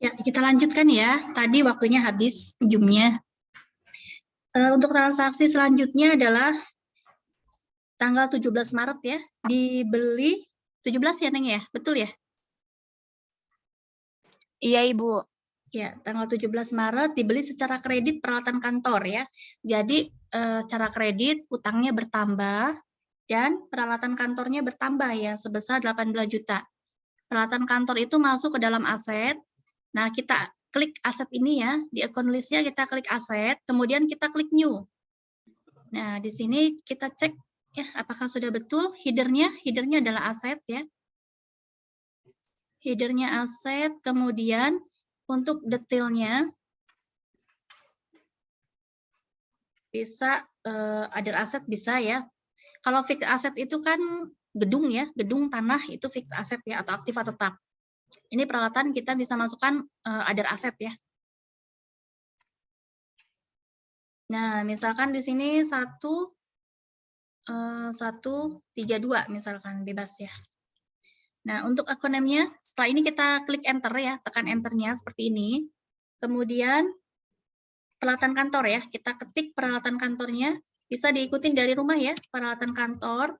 Ya, kita lanjutkan ya. Tadi waktunya habis jumnya. Untuk transaksi selanjutnya adalah tanggal 17 Maret ya. Dibeli 17 ya, Neng ya? Betul ya? Iya, Ibu. Ya, tanggal 17 Maret dibeli secara kredit peralatan kantor ya. Jadi secara kredit utangnya bertambah dan peralatan kantornya bertambah ya sebesar 18 juta. Peralatan kantor itu masuk ke dalam aset. Nah, kita klik aset ini ya, di account list-nya kita klik aset, kemudian kita klik new. Nah, di sini kita cek ya apakah sudah betul header-nya. Header-nya adalah aset ya. Header-nya aset, kemudian untuk detailnya bisa other aset bisa ya. Kalau fixed asset itu kan gedung ya, gedung tanah itu fixed asset ya atau aktif atau tetap. Ini peralatan kita bisa masukkan other aset ya. Nah, misalkan di sini 132 misalkan bebas ya. Nah, untuk akun name-nya setelah ini kita klik enter ya, tekan enternya seperti ini. Kemudian peralatan kantor ya, kita ketik peralatan kantornya, bisa diikutin dari rumah ya, peralatan kantor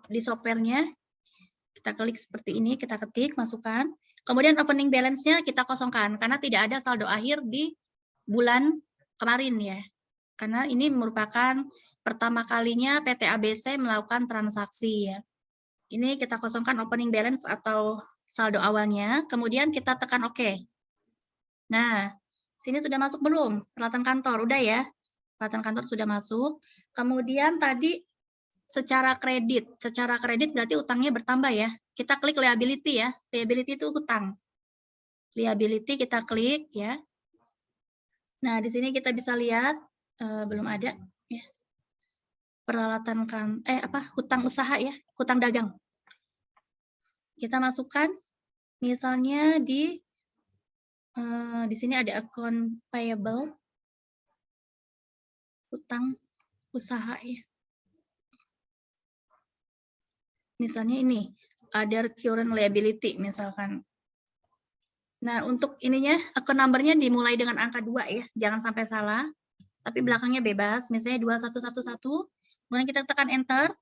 di software-nya. Kita klik seperti ini, kita ketik, masukkan. Kemudian opening balance-nya kita kosongkan karena tidak ada saldo akhir di bulan kemarin ya. Karena ini merupakan pertama kalinya PT ABC melakukan transaksi ya. Ini kita kosongkan opening balance atau saldo awalnya, kemudian kita tekan OK. Nah, sini sudah masuk belum? Peralatan kantor, udah ya. Peralatan kantor sudah masuk. Kemudian tadi secara kredit berarti utangnya bertambah ya. Kita klik liability ya. Liability itu utang. Liability kita klik ya. Nah, di sini kita bisa lihat belum ada ya. Peralatan hutang usaha ya, hutang dagang. Kita masukkan misalnya di sini ada akun payable, hutang usaha ya. Misalnya ini, other current liability misalkan. Nah, untuk ininya, akun number-nya dimulai dengan angka 2 ya, jangan sampai salah. Tapi belakangnya bebas, misalnya 2111, kemudian kita tekan enter.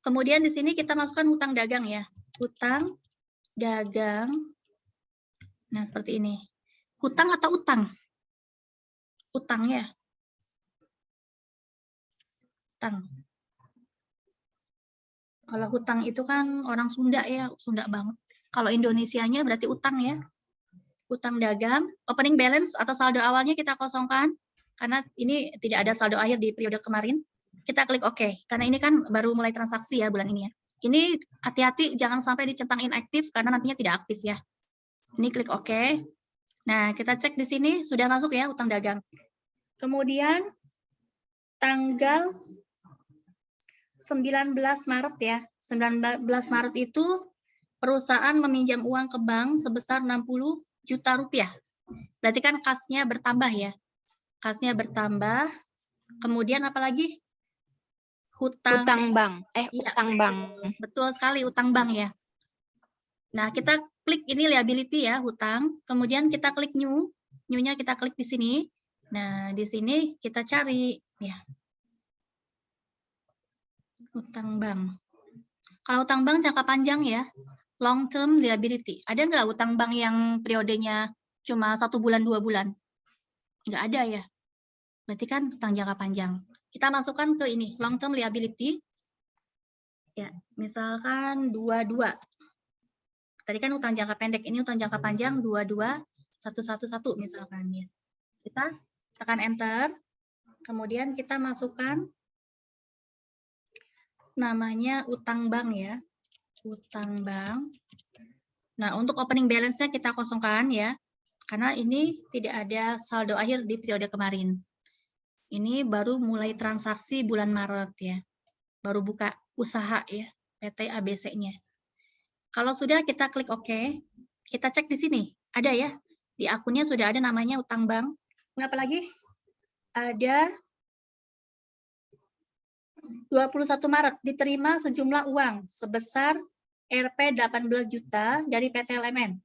Kemudian di sini kita masukkan hutang dagang ya, hutang dagang. Nah, seperti ini. Hutang atau utang? Utang ya. Utang. Kalau hutang itu kan orang Sunda ya, Sunda banget. Kalau Indonesianya berarti utang ya. Utang dagang, opening balance atau saldo awalnya kita kosongkan, karena ini tidak ada saldo akhir di periode kemarin. Kita klik OK, karena ini kan baru mulai transaksi ya bulan ini ya. Ini hati-hati jangan sampai dicentang inaktif, karena nantinya tidak aktif ya. Ini klik OK. Nah, kita cek di sini sudah masuk ya utang dagang. Kemudian tanggal 19 Maret ya. 19 Maret itu perusahaan meminjam uang ke bank sebesar 60 juta rupiah. Berarti kan kasnya bertambah ya. Kasnya bertambah. Kemudian apalagi? Utang bank. Ya, utang bank. Betul sekali, utang bank ya. Nah, kita klik ini liability ya, hutang. Kemudian kita klik new. New-nya kita klik di sini. Nah, di sini kita cari ya. Utang bank. Kalau utang bank jangka panjang ya, long term liability. Ada nggak utang bank yang periodenya cuma 1 bulan, 2 bulan? Nggak ada ya. Berarti kan utang jangka panjang. Kita masukkan ke ini, long term liability. Ya, misalkan 22. Tadi kan utang jangka pendek, ini utang jangka panjang 22111 misalkan ya. Kita tekan enter. Kemudian kita masukkan namanya utang bank ya. Utang bank. Nah, untuk opening balance-nya kita kosongkan ya. Karena ini tidak ada saldo akhir di periode kemarin. Ini baru mulai transaksi bulan Maret ya. Baru buka usaha ya, PT ABC-nya. Kalau sudah kita klik OK. Kita cek di sini. Ada ya. Di akunnya sudah ada namanya utang bank. Kenapa lagi? Ada 21 Maret diterima sejumlah uang sebesar Rp 18 juta dari PT Elemen.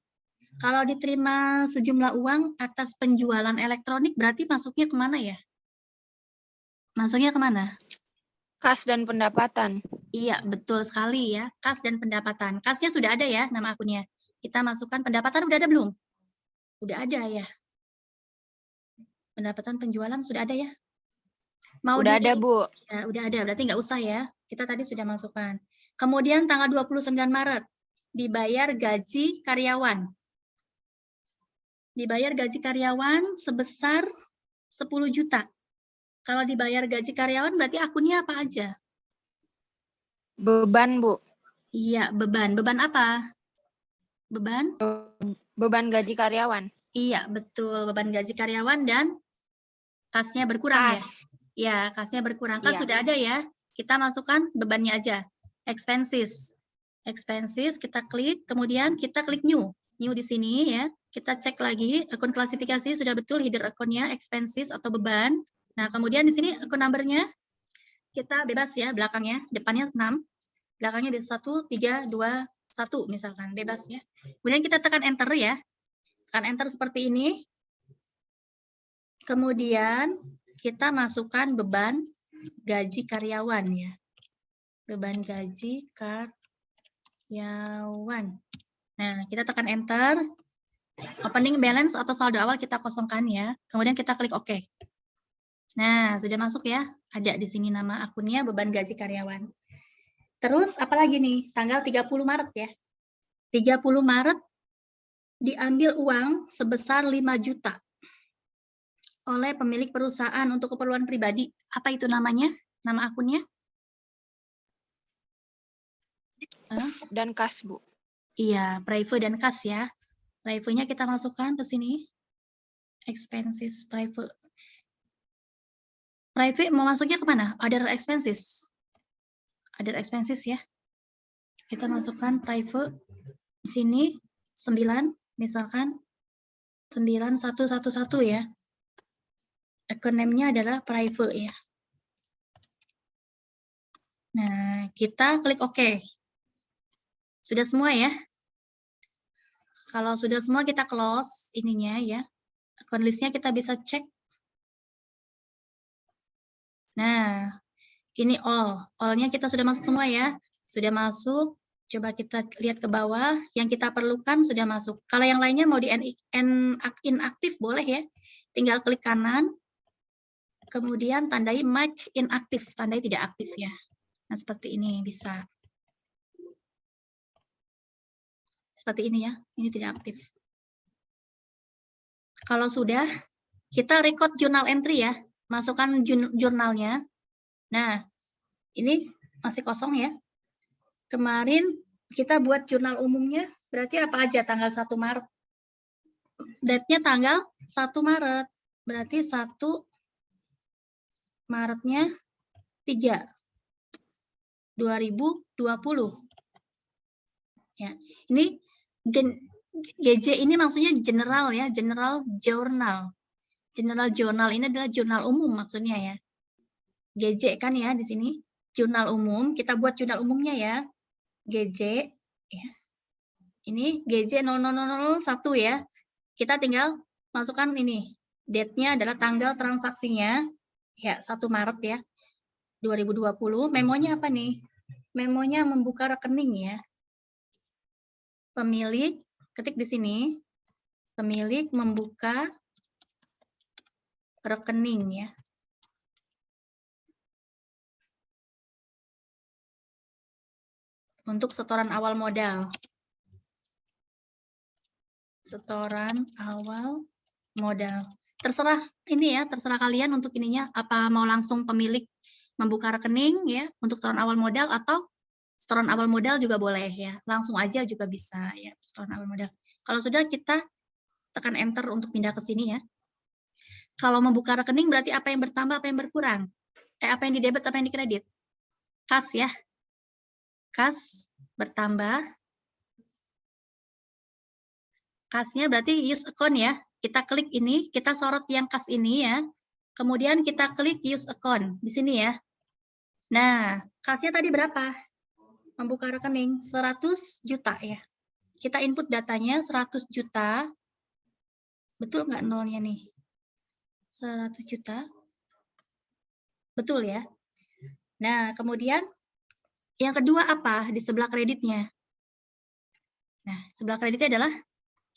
Kalau diterima sejumlah uang atas penjualan elektronik, berarti masuknya kemana ya? Masuknya kemana? Kas dan pendapatan. Iya, betul sekali ya. Kas dan pendapatan. Kasnya sudah ada ya, nama akunnya. Kita masukkan pendapatan, udah ada belum? Udah ada ya. Pendapatan penjualan sudah ada ya? Mau Udah ada, Bu. Ya, udah ada, berarti nggak usah ya. Kita tadi sudah masukkan. Kemudian tanggal 29 Maret, dibayar gaji karyawan. Dibayar gaji karyawan sebesar 10 juta. Kalau dibayar gaji karyawan berarti akunnya apa aja? Beban, Bu. Iya, beban. Beban apa? Beban? Beban gaji karyawan. Iya, betul. Beban gaji karyawan dan kasnya berkurang ya? Kas. Ya, kasnya berkurang. Kas Iya. sudah ada ya. Kita masukkan bebannya aja. Expenses. Expenses, kita klik. Kemudian kita klik new. New di sini ya. Kita cek lagi akun klasifikasi sudah betul header akunnya, expenses atau beban. Nah, kemudian di sini akun numbernya kita bebas ya belakangnya. Depannya 6. Belakangnya di 1, 3, 2, 1 misalkan. Bebas ya. Kemudian kita tekan enter ya. Tekan enter seperti ini. Kemudian kita masukkan beban gaji karyawan ya. Beban gaji karyawan. Nah, kita tekan enter. Opening balance atau saldo awal kita kosongkan ya. Kemudian kita klik OK. Nah, sudah masuk ya. Ada di sini nama akunnya beban gaji karyawan. Terus apalagi nih? Tanggal 30 Maret ya. 30 Maret diambil uang sebesar 5 juta oleh pemilik perusahaan untuk keperluan pribadi. Apa itu namanya? Nama akunnya? Dan kas, Bu. Iya, private dan kas ya. Private-nya kita masukkan ke sini. Expenses, private. Private mau masuknya kemana? Other expenses. Other expenses ya. Kita masukkan private. Di sini 9, misalkan 9111 ya. Akronimnya adalah private ya. Nah, kita klik OK. Sudah semua ya. Kalau sudah semua kita close ininya ya. Akun listnya kita bisa cek. Nah, ini all. All-nya kita sudah masuk semua ya. Sudah masuk. Coba kita lihat ke bawah. Yang kita perlukan sudah masuk. Kalau yang lainnya mau di inaktif boleh ya. Tinggal klik kanan. Kemudian tandai mark inactive. Tandai tidak aktif ya. Nah, seperti ini bisa. Seperti ini ya. Ini tidak aktif. Kalau sudah, kita record journal entry ya. Masukkan jurnalnya. Nah, ini masih kosong ya. Kemarin kita buat jurnal umumnya, berarti apa aja tanggal 1 Maret. Date-nya tanggal 1 Maret. Berarti 1 Maretnya 3. 2020. Ya, ini GJ ini maksudnya general ya, general journal. General journal ini adalah jurnal umum maksudnya ya. GJ kan ya di sini, jurnal umum. Kita buat jurnal umumnya ya. GJ ya. Ini GJ 0001 ya. Kita tinggal masukkan ini. Date-nya adalah tanggal transaksinya ya 1 Maret ya. 2020. Memonya apa nih? Memonya membuka rekening ya. Pemilik, ketik di sini. Pemilik membuka rekening ya. Untuk setoran awal modal. Setoran awal modal. Terserah ini ya, terserah kalian untuk ininya. Apa mau langsung pemilik membuka rekening ya untuk setoran awal modal atau setoran awal modal juga boleh ya. Langsung aja juga bisa ya setoran awal modal. Kalau sudah kita tekan enter untuk pindah ke sini ya. Kalau membuka rekening berarti apa yang bertambah, apa yang berkurang? Apa yang di debit, apa yang di kredit? Kas ya. Kas bertambah. Kasnya berarti use account ya. Kita klik ini, kita sorot yang kas ini ya. Kemudian kita klik use account di sini ya. Nah, kasnya tadi berapa? Membuka rekening 100 juta ya. kita input datanya 100 juta. Betul nggak nolnya nih? 100 juta. Betul ya? Nah, kemudian yang kedua apa di sebelah kreditnya? Nah, sebelah kreditnya adalah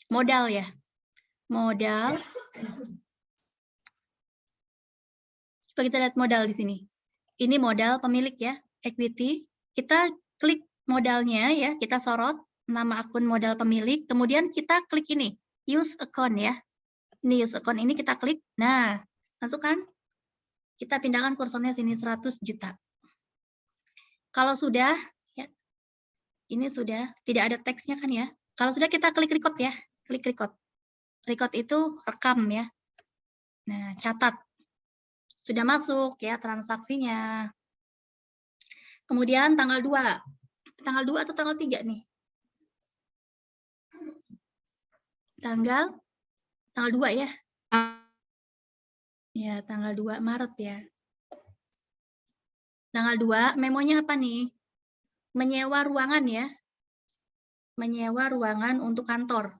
modal ya. Modal. Coba kita lihat modal di sini. Ini modal pemilik ya, equity. Kita klik modalnya ya, kita sorot nama akun modal pemilik, kemudian kita klik ini, use account ya. Ini use account ini kita klik. Nah, masukkan. Kita pindahkan kursornya sini 100 juta. Kalau sudah ya, ini sudah tidak ada teksnya kan ya. Kalau sudah kita klik record ya, klik record. Record itu rekam ya. Nah, catat. Sudah masuk ya transaksinya. Kemudian tanggal 2. Tanggal 2 atau tanggal 3 nih? Tanggal 2 ya. Ya, tanggal 2 Maret ya. Tanggal 2, memonya apa nih? Menyewa ruangan ya. Menyewa ruangan untuk kantor.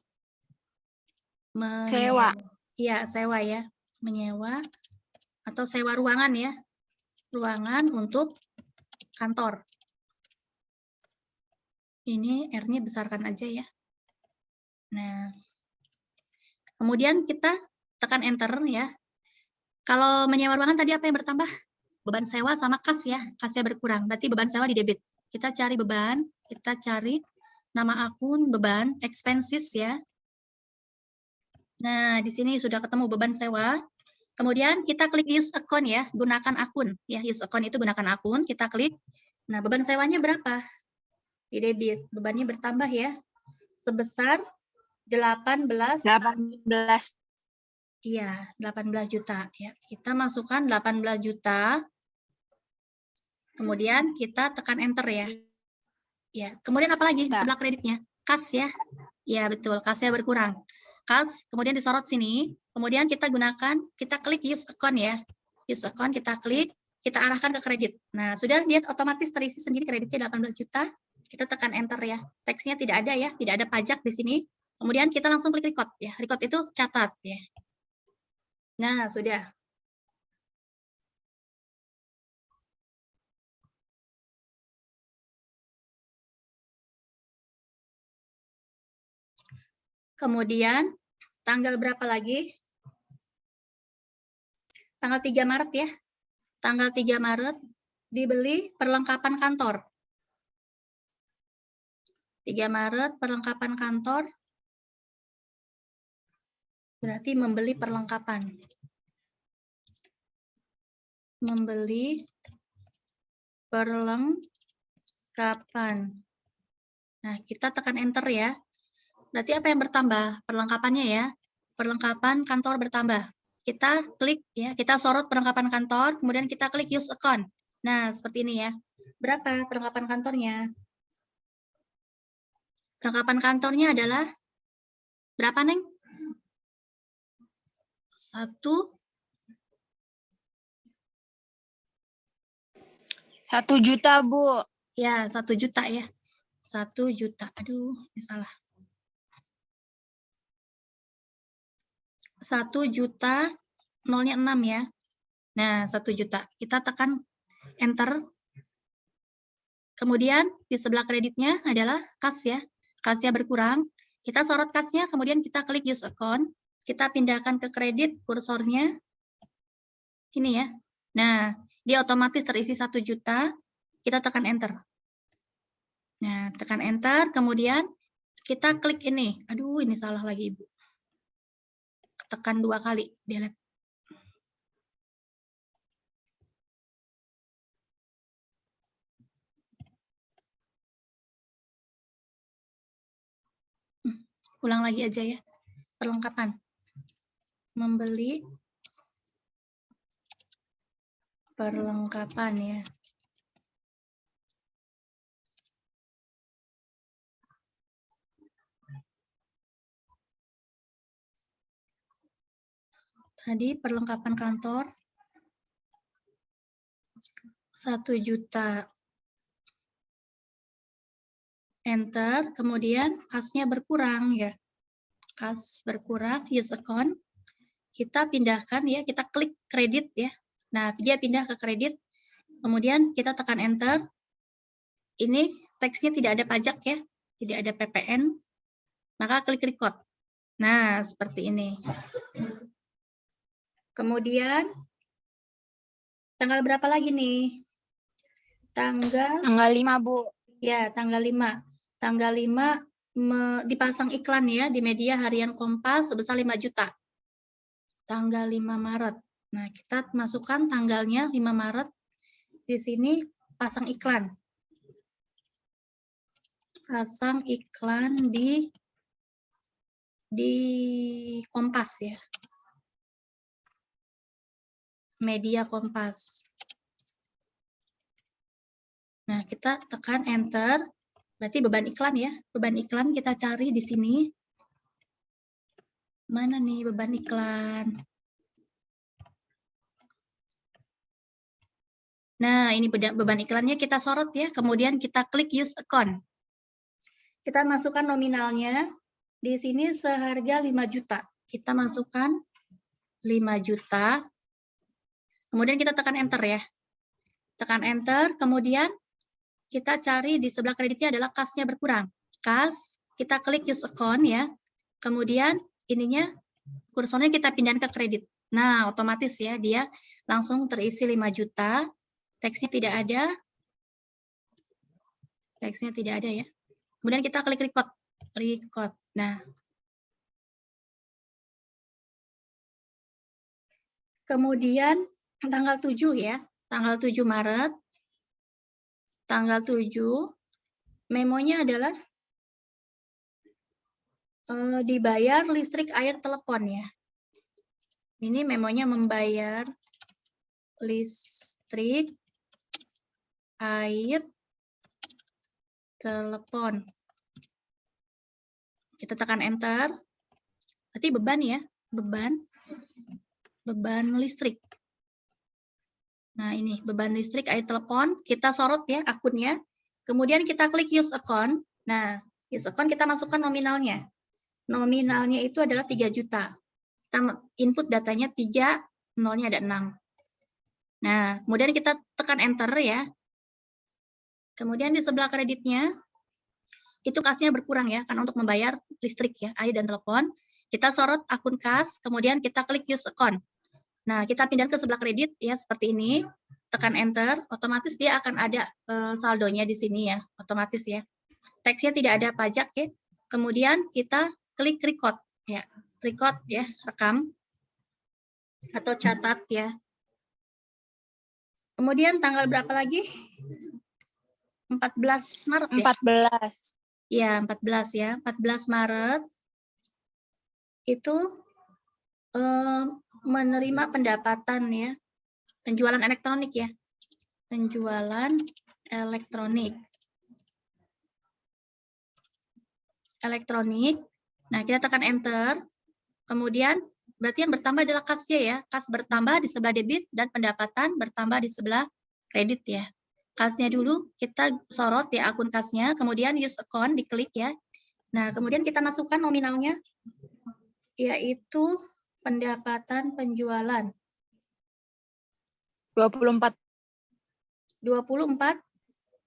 Sewa. Iya, sewa ya. Menyewa atau sewa ruangan ya. Ruangan untuk kantor. Ini R-nya besarkan aja ya. Nah, kemudian kita tekan enter ya. Kalau menyewa ruangan tadi apa yang bertambah? Beban sewa sama kas ya. Kasnya berkurang, berarti beban sewa di debit. Kita cari beban, kita cari nama akun, beban, expenses ya. Nah, di sini sudah ketemu beban sewa. Kemudian kita klik use account ya, gunakan akun. Ya, use account itu gunakan akun, kita klik. Nah, beban sewanya berapa? Di debit, bebannya bertambah ya. Sebesar 18. Iya, 18 juta ya. Kita masukkan 18 juta. Kemudian kita tekan enter ya. Ya, kemudian apa lagi di sebelah kreditnya? Kas ya. Ya, betul, kasnya berkurang. Kas, kemudian disorot sini. Kemudian kita gunakan, kita klik use account ya. Use account kita klik, kita arahkan ke kredit. Nah, sudah lihat otomatis terisi sendiri kreditnya 18 juta. Kita tekan enter ya. Teksnya tidak ada ya, tidak ada pajak di sini. Kemudian kita langsung klik record ya. Record itu catat ya. Nah, sudah. Kemudian tanggal berapa lagi? Tanggal 3 Maret ya. Tanggal 3 Maret dibeli perlengkapan kantor. 3 Maret perlengkapan kantor. Berarti membeli perlengkapan. Membeli perlengkapan. Nah, kita tekan enter ya. Berarti apa yang bertambah? Perlengkapannya ya. Perlengkapan kantor bertambah. Kita klik ya, kita sorot perlengkapan kantor, kemudian kita klik use account. Nah, seperti ini ya. Berapa perlengkapan kantornya? Perlengkapan kantornya adalah berapa, Neng? 1 juta, Bu. Ya, 1 juta ya. 1 juta. Aduh, ini salah. 1 juta, nolnya 6 ya. Nah, 1 juta. Kita tekan enter. Kemudian di sebelah kreditnya adalah kas ya. Kasnya berkurang. Kita sorot kasnya, kemudian kita klik use account. Kita pindahkan ke kredit kursornya. Ini ya. Nah, dia otomatis terisi 1 juta. Kita tekan enter. Nah, tekan enter, kemudian kita klik ini. Aduh, ini salah lagi, Ibu. Tekan 2 kali, delete. Ulang lagi aja ya. Perlengkapan. Membeli perlengkapan ya. Tadi perlengkapan kantor 1 juta. enter, kemudian kasnya berkurang ya. Kas berkurang, use account. Kita pindahkan ya, kita klik kredit ya. Nah, dia pindah ke kredit. Kemudian kita tekan enter. Ini teksnya tidak ada pajak ya, tidak ada PPN. Maka klik record. Nah, seperti ini. Kemudian tanggal berapa lagi nih? Tanggal 5, Bu. Ya, tanggal 5. Tanggal 5 dipasang iklan ya di media harian Kompas sebesar 5 juta. Tanggal 5 Maret. Nah, kita masukkan tanggalnya 5 Maret. Di sini pasang iklan. Pasang iklan di Kompas ya. Media Kompas. Nah, kita tekan enter. Berarti beban iklan ya. Beban iklan kita cari di sini. Mana nih beban iklan? Nah, ini beban iklannya kita sorot ya. Kemudian kita klik use account. Kita masukkan nominalnya. Di sini seharga 5 juta. Kita masukkan 5 juta. Kemudian kita tekan enter ya. Tekan enter, kemudian kita cari di sebelah kreditnya adalah kasnya berkurang. Kas, kita klik use account ya. Kemudian ininya kursornya kita pindahin ke kredit. Nah, otomatis ya dia langsung terisi 5 juta. Teksnya tidak ada. Teksnya tidak ada ya. Kemudian kita klik record. Record. Nah. Kemudian tanggal 7 ya. Tanggal 7 Maret. Tanggal 7. Memonya adalah dibayar listrik, air, telepon ya. Ini memonya membayar listrik, air, telepon. Kita tekan enter. Berarti beban ya, beban listrik. Nah, ini beban listrik, air, telepon. Kita sorot ya akunnya. Kemudian kita klik use account. Nah, use account kita masukkan nominalnya. Nominalnya itu adalah 3 juta. Kita input datanya 3, nolnya ada 6. Nah, kemudian kita tekan enter ya. Kemudian di sebelah kreditnya, itu kasnya berkurang ya, karena untuk membayar listrik ya, air dan telepon. Kita sorot akun kas, kemudian kita klik use account. Nah, kita pindah ke sebelah kredit ya, seperti ini. Tekan enter, otomatis dia akan ada saldonya di sini ya, otomatis ya. Teksnya tidak ada pajak ya. Kemudian kita klik record ya, record ya, rekam atau catat ya. Kemudian tanggal berapa lagi? 14 Maret ya? 14. Ya, 14 ya. 14 Maret itu menerima pendapatan ya. Penjualan elektronik ya. Penjualan elektronik. Elektronik. Nah, kita tekan enter. Kemudian berarti yang bertambah adalah kasnya ya. Kas bertambah di sebelah debit dan pendapatan bertambah di sebelah kredit ya. Kasnya dulu kita sorot ya akun kasnya, kemudian use account diklik ya. Nah, kemudian kita masukkan nominalnya yaitu pendapatan penjualan 24 juta.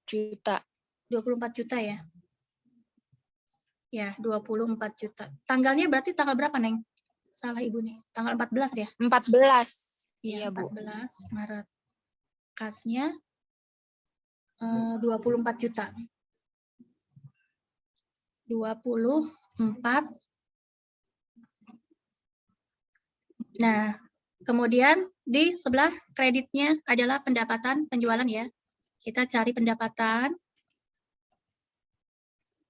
juta. 24 juta ya. Ya, 24 juta. Tanggalnya berarti tanggal berapa, Neng? Salah Ibu nih. Tanggal 14 ya? 14. Iya, Iya, Bu. 14 Maret. Kasnya 24 juta. 24. Nah, kemudian di sebelah kreditnya adalah pendapatan penjualan ya. Kita cari pendapatan.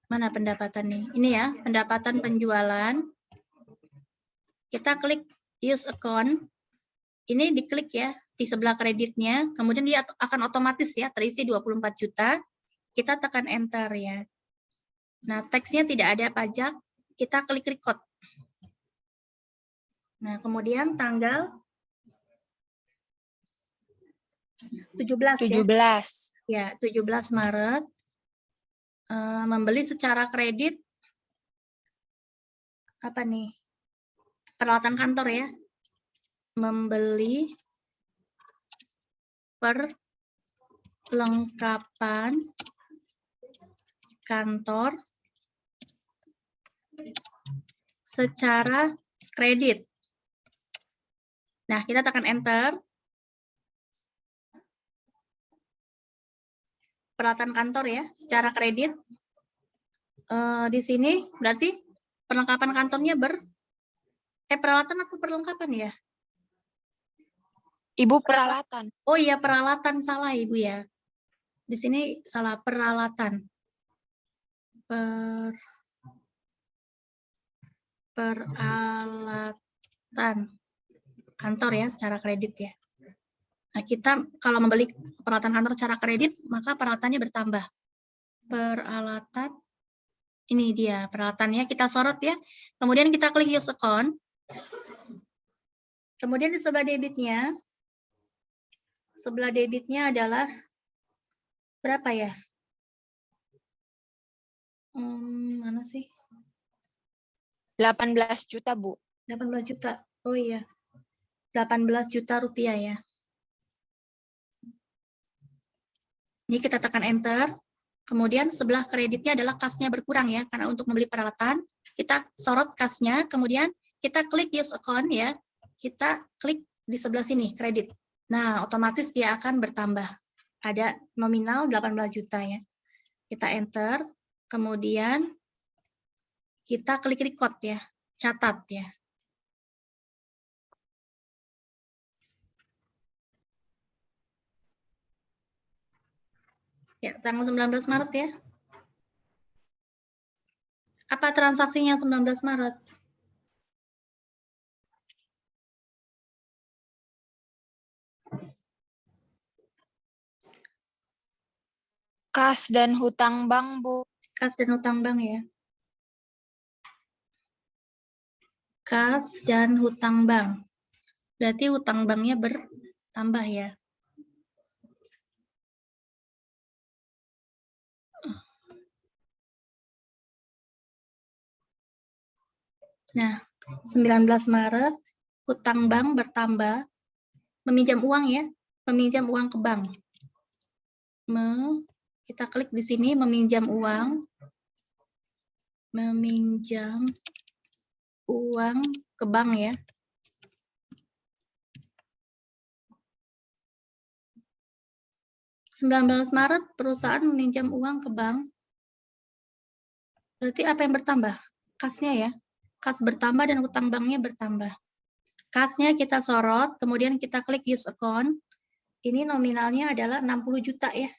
Mana pendapatan nih? Ini ya, pendapatan penjualan. Kita klik use account. Ini diklik ya di sebelah kreditnya. Kemudian dia akan otomatis ya terisi 24 juta. Kita tekan enter ya. Nah, teksnya tidak ada pajak. Kita klik record. Nah, kemudian tanggal 17 ya. 17. Ya, 17 Maret. membeli secara kredit apa nih? Peralatan kantor ya. Membeli perlengkapan kantor secara kredit. Nah, kita tekan enter. Peralatan kantor ya, secara kredit. Di sini berarti perlengkapan kantornya peralatan atau perlengkapan ya? Ibu peralatan. Oh iya, peralatan, salah Ibu ya. Di sini salah, peralatan. Peralatan kantor ya, secara kredit ya. Nah, kita kalau membeli peralatan kantor secara kredit, maka peralatannya bertambah. Peralatan, ini dia peralatannya, kita sorot ya. Kemudian kita klik use account. Kemudian di sebelah debitnya adalah berapa ya? Mana sih? 18 juta, Bu. 18 juta. Oh iya. 18 juta rupiah ya. Ini kita tekan enter. Kemudian sebelah kreditnya adalah kasnya berkurang ya. Karena untuk membeli peralatan, kita sorot kasnya. Kemudian kita klik use account ya. Kita klik di sebelah sini, kredit. Nah, otomatis dia akan bertambah. Ada nominal 18 juta ya. Kita enter. Kemudian kita klik record ya. Catat ya. Ya, tanggal 19 Maret ya. Apa transaksinya 19 Maret? Kas dan hutang bank, Bu. Kas dan hutang bank ya. Kas dan hutang bank. Berarti hutang banknya bertambah ya. Nah, 19 Maret, hutang bank bertambah. Meminjam uang ya, meminjam uang ke bank. Kita klik di sini, meminjam uang. Meminjam uang ke bank ya. (19 Maret, perusahaan meminjam uang ke bank. Berarti apa yang bertambah? Kasnya ya. Kas bertambah dan hutang banknya bertambah. Kasnya kita sorot, kemudian kita klik use account. Ini nominalnya adalah 60 juta ya.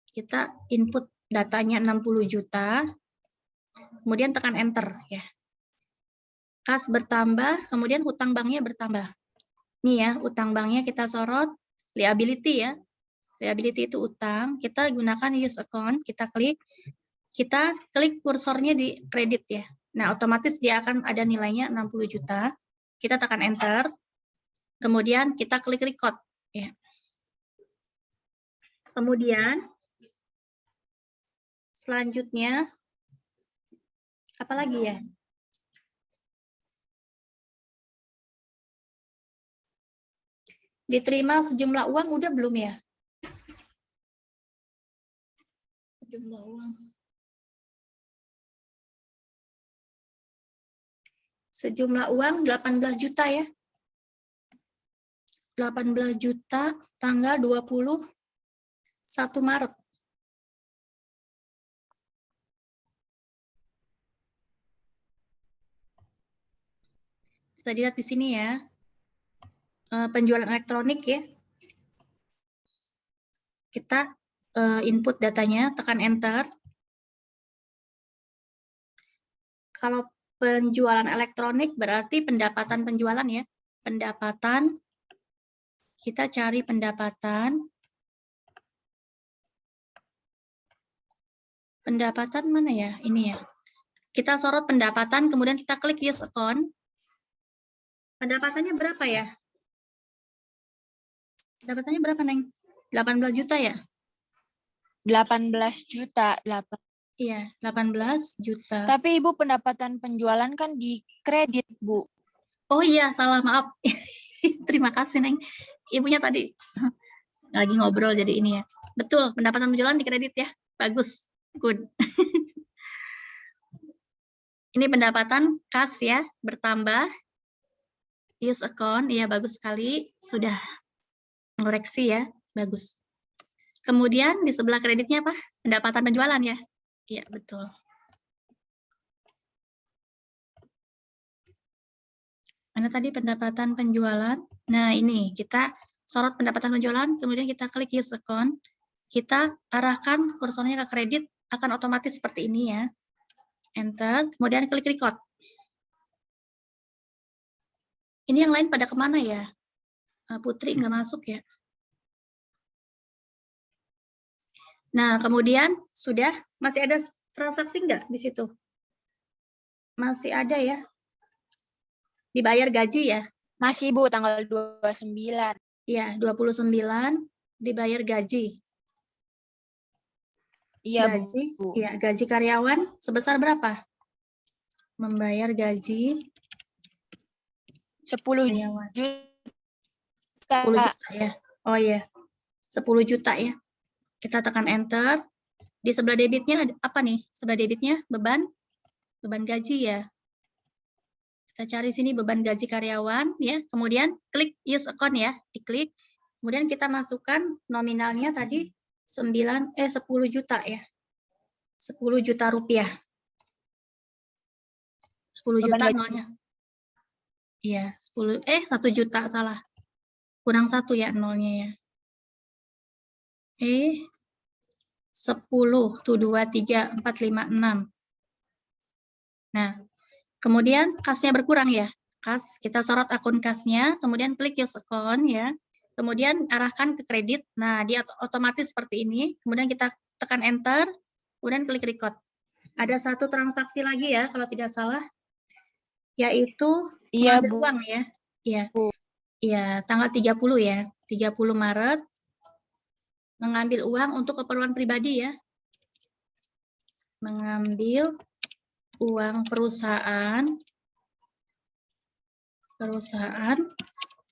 Kita input datanya 60 juta, kemudian tekan enter ya. Kas bertambah, kemudian hutang banknya bertambah. Nih ya, hutang banknya kita sorot, liability ya. Liability itu utang, kita gunakan use account, kita klik kursornya di kredit ya. Nah, otomatis dia akan ada nilainya 60 juta. Kita tekan enter, kemudian kita klik record ya. Kemudian selanjutnya apa lagi ya? Diterima sejumlah uang udah belum ya? Sejumlah uang. Sejumlah uang 18 juta ya. 18 juta tanggal 21 Maret. Bisa dilihat di sini ya. Penjualan elektronik ya. Kita input datanya, tekan enter. Kalau penjualan elektronik berarti pendapatan penjualan ya. Pendapatan, kita cari pendapatan. Pendapatan mana ya? Ini ya. Kita sorot pendapatan, kemudian kita klik use account. Pendapatannya berapa ya? Pendapatannya berapa, Neng? 18 juta ya? 18 juta. Iya, 18 juta. Tapi Ibu pendapatan penjualan kan di kredit, Bu. Oh iya, salah, maaf. Terima kasih, Neng. Ibunya tadi lagi ngobrol jadi ini ya. Betul, pendapatan penjualan di kredit ya. Bagus. Good. Ini pendapatan kas ya, bertambah. Use account, ya bagus sekali. Sudah mengoreksi ya, bagus. Kemudian di sebelah kreditnya apa? Pendapatan penjualan ya? Iya, betul. Mana tadi pendapatan penjualan? Nah, ini kita sorot pendapatan penjualan, kemudian kita klik use account. Kita arahkan kursornya ke kredit, akan otomatis seperti ini ya. Enter, kemudian klik record. Ini yang lain pada kemana ya? Putri nggak masuk ya. Nah, kemudian sudah, masih ada transaksi nggak di situ? Masih ada ya. Dibayar gaji ya? Masih Bu, tanggal 29. Iya, 29 dibayar gaji. Iya Gaji, Bu. ya, gaji karyawan sebesar berapa? Membayar gaji 10 karyawan. juta. 10 juta ya. Oh iya. 10 juta ya. Kita tekan enter. Di sebelah debitnya ada apa nih? Sebelah debitnya beban gaji ya. Kita cari sini beban gaji karyawan ya. Kemudian klik use account ya, diklik. Kemudian kita masukkan nominalnya tadi 10 juta ya. 10 juta rupiah. 10 Beban juta gaji. nolnya. Iya, 1 juta salah. Kurang 1 ya nolnya ya. 10 tuh 2 3 4 5 6. Nah, kemudian kasnya berkurang ya. Kas, kita sorot akun kasnya, kemudian klik use account ya. Kemudian arahkan ke kredit. Nah, dia otomatis seperti ini. Kemudian kita tekan enter, kemudian klik record. Ada satu transaksi lagi ya, kalau tidak salah, yaitu Iya mengambil Bu. uang ya. Iya. Iya, tanggal 30 ya. 30 Maret mengambil uang untuk keperluan pribadi ya. Mengambil uang perusahaan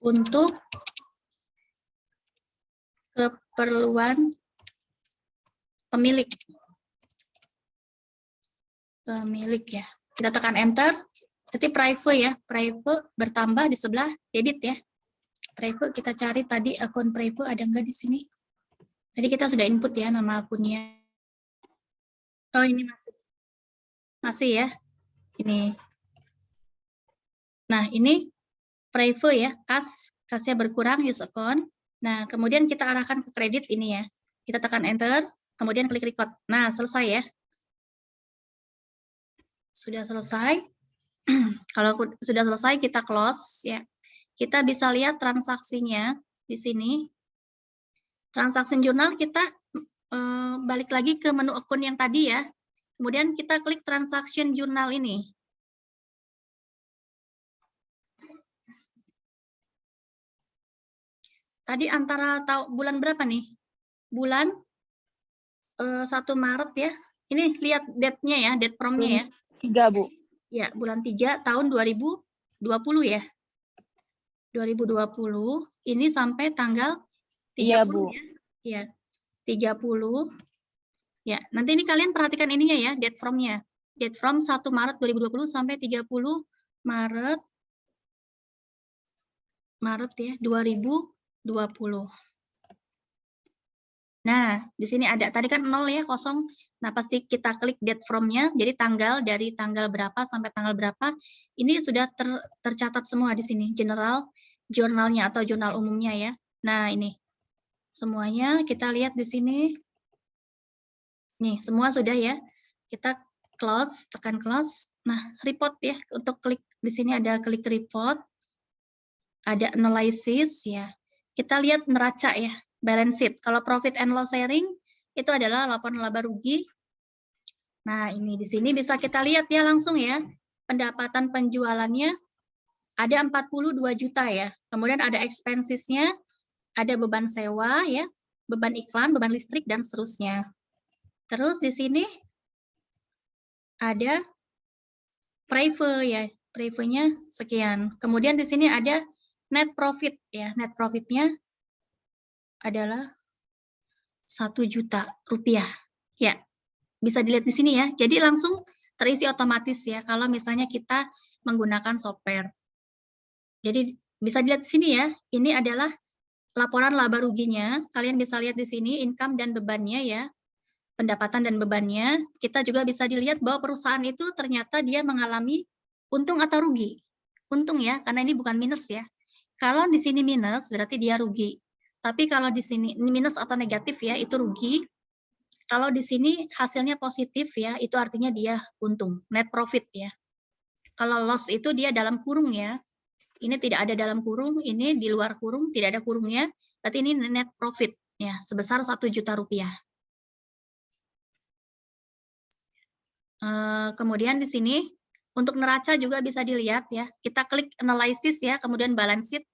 untuk keperluan pemilik ya. Kita tekan enter. Nanti private ya, private bertambah di sebelah debit ya. Private kita cari tadi akun private ada nggak di sini? Tadi kita sudah input ya nama akunnya. Oh ini masih ya. Ini. Nah ini private ya, kasnya berkurang use account. Nah kemudian kita arahkan ke kredit ini ya. Kita tekan enter, kemudian klik record. Nah selesai ya. Sudah selesai. Kalau sudah selesai kita close ya. Kita bisa lihat transaksinya di sini. Transaksi jurnal kita balik lagi ke menu akun yang tadi ya. Kemudian kita klik transaction jurnal ini. Tadi antara bulan berapa nih? Bulan 1 Maret ya. Ini lihat date-nya ya, date from-nya ya. 3 Bu. Ya, bulan 3 tahun 2020 ya. 2020 ini sampai tanggal 30 Iya, Bu. ya. 30. Ya, nanti ini kalian perhatikan ininya ya, date from-nya. Date from 1 Maret 2020 sampai 30 Maret ya, 2020. Nah, di sini ada, tadi kan 0 ya, kosong. Nah, pasti kita klik date from-nya, jadi dari tanggal berapa sampai tanggal berapa, ini sudah tercatat semua di sini, general jurnalnya atau jurnal umumnya ya. Nah, ini semuanya kita lihat di sini. Nih, semua sudah ya. Kita close, tekan close. Nah, report ya, untuk klik di sini ada klik report, ada analysis ya. Kita lihat neraca ya. Balance sheet. Kalau profit and loss sharing itu adalah laporan laba rugi. Nah, ini di sini bisa kita lihat ya langsung ya. Pendapatan penjualannya ada 42 juta ya. Kemudian ada expenses-nya, ada beban sewa ya, beban iklan, beban listrik dan seterusnya. Terus di sini ada preview ya, previewnya sekian. Kemudian di sini ada net profit ya, net profitnya adalah 1 juta rupiah. Ya, bisa dilihat di sini ya. Jadi langsung terisi otomatis ya kalau misalnya kita menggunakan software. Jadi bisa dilihat di sini ya. Ini adalah laporan laba ruginya. Kalian bisa lihat di sini income dan bebannya ya. Pendapatan dan bebannya. Kita juga bisa dilihat bahwa perusahaan itu ternyata dia mengalami untung atau rugi. Untung ya, karena ini bukan minus ya. Kalau di sini minus berarti dia rugi. Tapi kalau di sini ini minus atau negatif ya, itu rugi. Kalau di sini hasilnya positif ya, itu artinya dia untung, net profit ya. Kalau loss itu dia dalam kurung ya. Ini tidak ada dalam kurung, ini di luar kurung, tidak ada kurungnya. Berarti ini net profit ya, sebesar 1 juta rupiah. Kemudian di sini untuk neraca juga bisa dilihat ya. Kita klik analysis ya, kemudian balance sheet.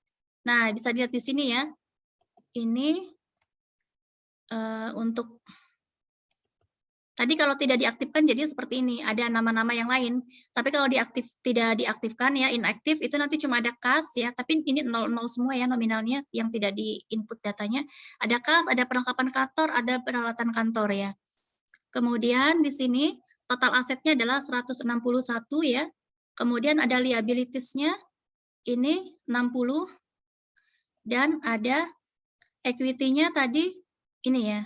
Nah, bisa dilihat di sini ya. Ini untuk tadi kalau tidak diaktifkan jadi seperti ini, ada nama-nama yang lain. Tapi kalau tidak diaktifkan ya, inaktif, itu nanti cuma ada kas ya, tapi ini 00 semua ya nominalnya yang tidak di-input datanya. Ada kas, ada perlengkapan kantor, ada peralatan kantor ya. Kemudian di sini total asetnya adalah 161 ya. Kemudian ada liabilities-nya ini 60 dan ada equity-nya tadi ini ya.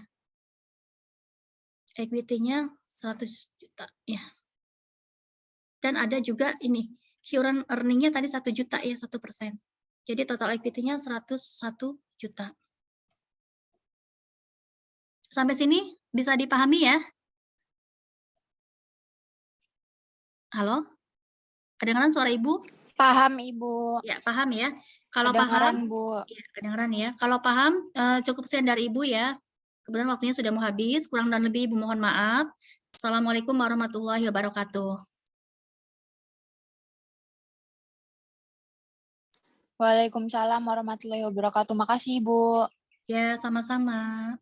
Equity-nya 100 juta ya. Dan ada juga ini, current earning-nya tadi 1 juta ya, 1%. Jadi total equity-nya 101 juta. Sampai sini bisa dipahami ya? Halo? Kedengaran suara Ibu? Paham, Ibu. Ya, paham ya. Kalau Kedengaran, paham, Bu. ya, kedengaran ya. Kalau paham, cukup sekian dari Ibu ya. Kebetulan waktunya sudah mau habis, kurang dan lebih Ibu mohon maaf. Assalamualaikum warahmatullahi wabarakatuh. Waalaikumsalam warahmatullahi wabarakatuh. Makasih, Ibu. Ya, sama-sama.